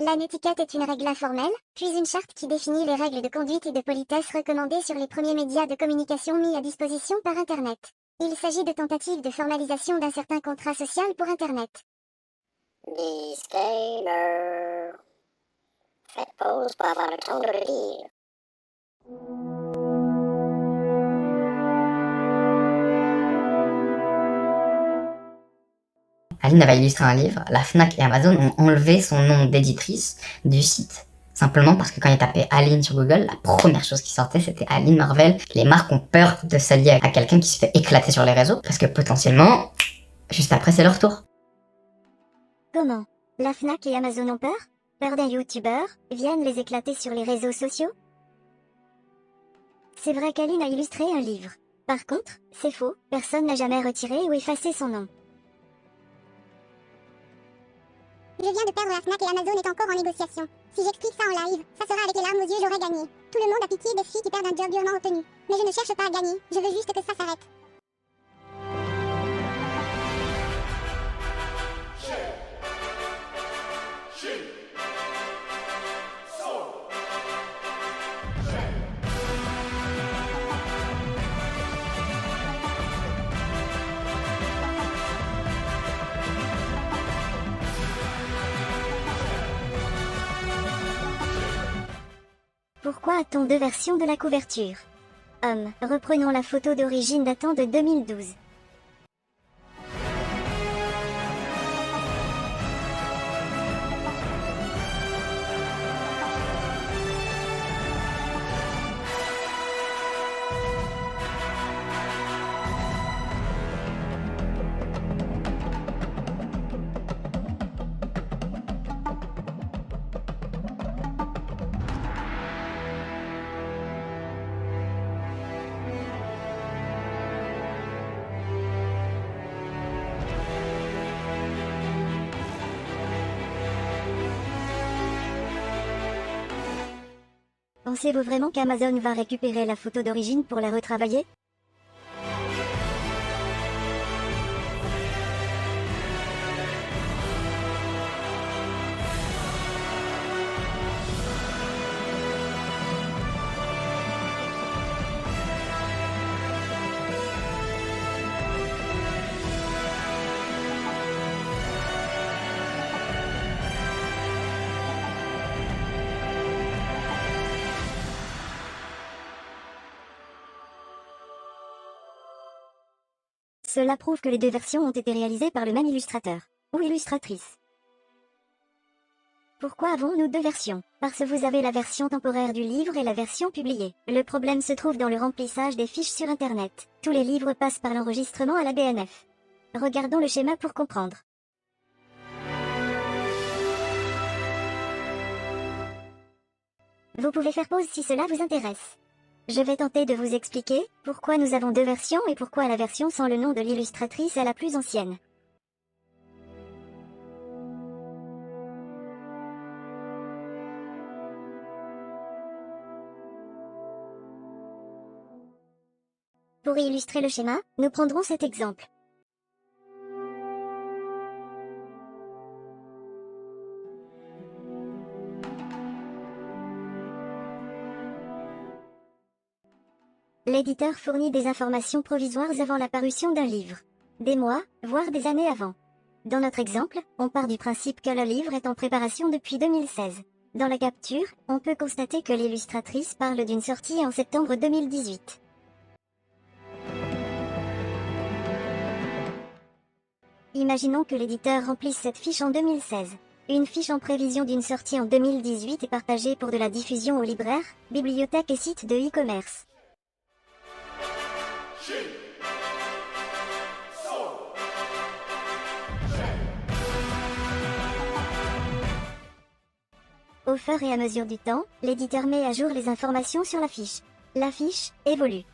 La netiquette est une règle informelle, puis une charte qui définit les règles de conduite et de politesse recommandées sur les premiers médias de communication mis à disposition par Internet. Il s'agit de tentatives de formalisation d'un certain contrat social pour Internet. Disclaimer. Faites pause pour avoir le temps de le lire. Aline va illustrer un livre, la Fnac et Amazon ont enlevé son nom d'éditrice du site. Simplement parce que quand il tapait Aline sur Google, la première chose qui sortait c'était Aline Marvel. Les marques ont peur de s'allier à quelqu'un qui se fait éclater sur les réseaux parce que potentiellement, juste après c'est leur tour. Comment? La Fnac et Amazon ont peur? Peur d'un youtubeur, viennent les éclater sur les réseaux sociaux? C'est vrai qu'Aline a illustré un livre. Par contre, c'est faux, personne n'a jamais retiré ou effacé son nom. Je viens de perdre la Fnac et Amazon est encore en négociation. Si j'explique ça en live, ça sera avec les larmes aux yeux, j'aurai gagné. Tout le monde a pitié des filles qui perdent un job durement obtenu. Mais je ne cherche pas à gagner, je veux juste que ça s'arrête. Pourquoi a-t-on deux versions de la couverture? Reprenons la photo d'origine datant de 2012. Pensez-vous vraiment qu'Amazon va récupérer la photo d'origine pour la retravailler? Cela prouve que les deux versions ont été réalisées par le même illustrateur, ou illustratrice. Pourquoi avons-nous deux versions? Parce que vous avez la version temporaire du livre et la version publiée. Le problème se trouve dans le remplissage des fiches sur Internet. Tous les livres passent par l'enregistrement à la BNF. Regardons le schéma pour comprendre. Vous pouvez faire pause si cela vous intéresse. Je vais tenter de vous expliquer pourquoi nous avons deux versions et pourquoi la version sans le nom de l'illustratrice est la plus ancienne. Pour illustrer le schéma, nous prendrons cet exemple. L'éditeur fournit des informations provisoires avant la parution d'un livre. Des mois, voire des années avant. Dans notre exemple, on part du principe que le livre est en préparation depuis 2016. Dans la capture, on peut constater que l'illustratrice parle d'une sortie en septembre 2018. Imaginons que l'éditeur remplisse cette fiche en 2016. Une fiche en prévision d'une sortie en 2018 est partagée pour de la diffusion aux libraires, bibliothèques et sites de e-commerce. Au fur et à mesure du temps, l'éditeur met à jour les informations sur la fiche. La fiche évolue.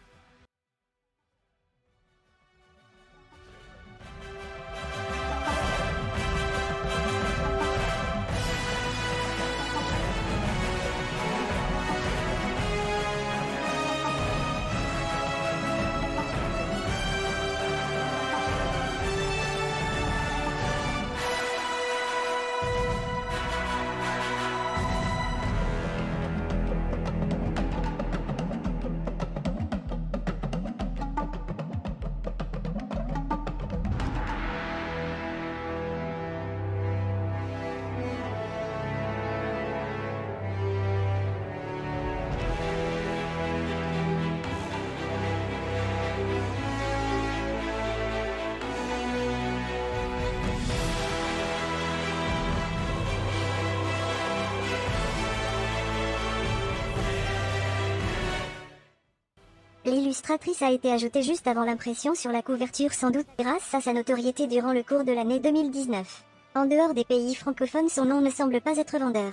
illustratrice a été ajoutée juste avant l'impression sur la couverture, sans doute grâce à sa notoriété durant le cours de l'année 2019. En dehors des pays francophones, son nom ne semble pas être vendeur.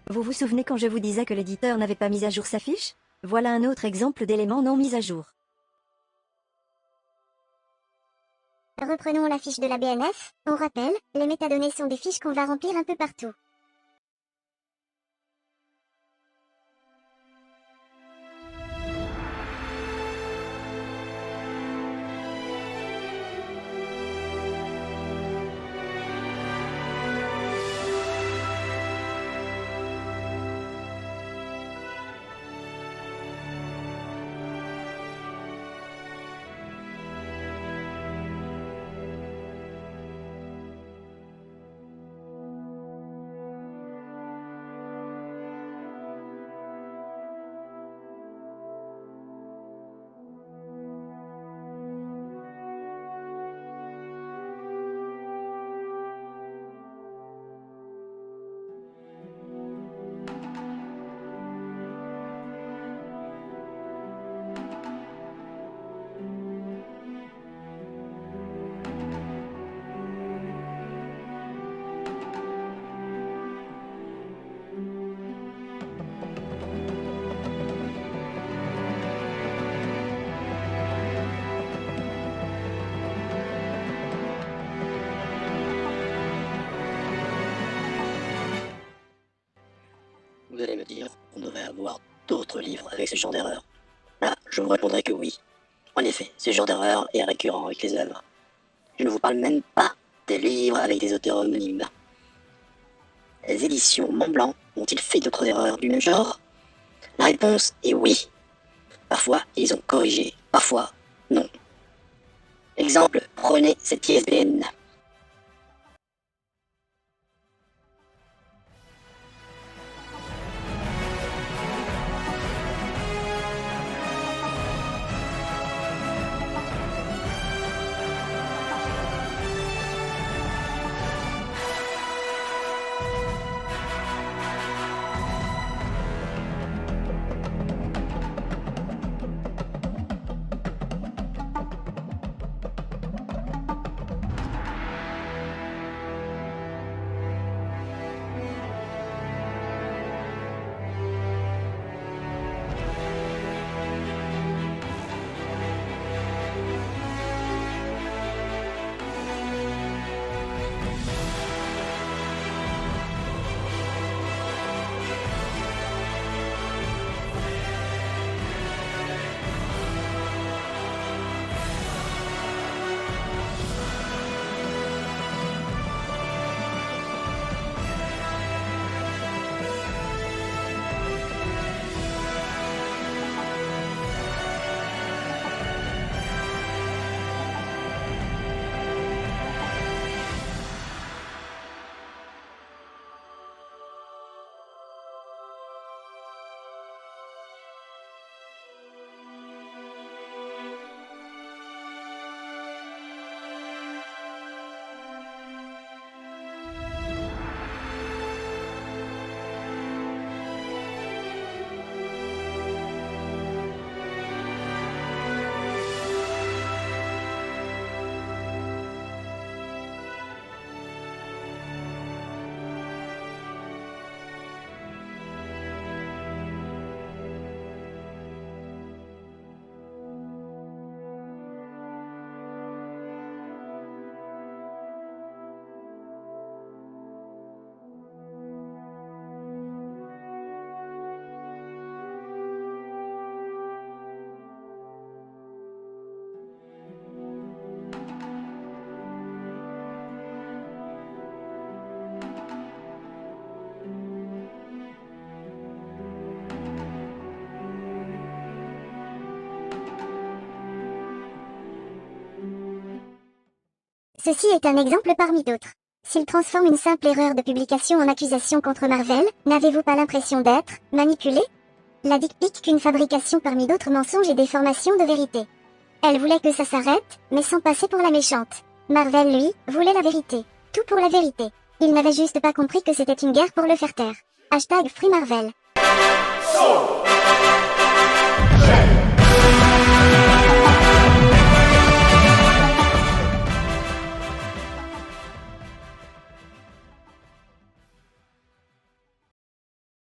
Vous vous souvenez quand je vous disais que l'éditeur n'avait pas mis à jour sa fiche? Voilà un autre exemple d'élément non mis à jour. Reprenons la fiche de la BNF. On rappelle, les métadonnées sont des fiches qu'on va remplir un peu partout. Vous allez me dire qu'on devrait avoir d'autres livres avec ce genre d'erreur. Là, je vous répondrai que oui. En effet, ce genre d'erreur est récurrent avec les œuvres. Je ne vous parle même pas des livres avec des auteurs anonymes. Les éditions Montblanc ont-ils fait d'autres erreurs du même genre? La réponse est oui. Parfois, ils ont corrigé, parfois, non. Exemple, prenez cette ISBN. Ceci est un exemple parmi d'autres. S'il transforme une simple erreur de publication en accusation contre Marvel, n'avez-vous pas l'impression d'être manipulé? La dick pic qu'une fabrication parmi d'autres mensonges et déformations de vérité. Elle voulait que ça s'arrête, mais sans passer pour la méchante. Marvel, lui, voulait la vérité. Tout pour la vérité. Il n'avait juste pas compris que c'était une guerre pour le faire taire. Hashtag Free Marvel.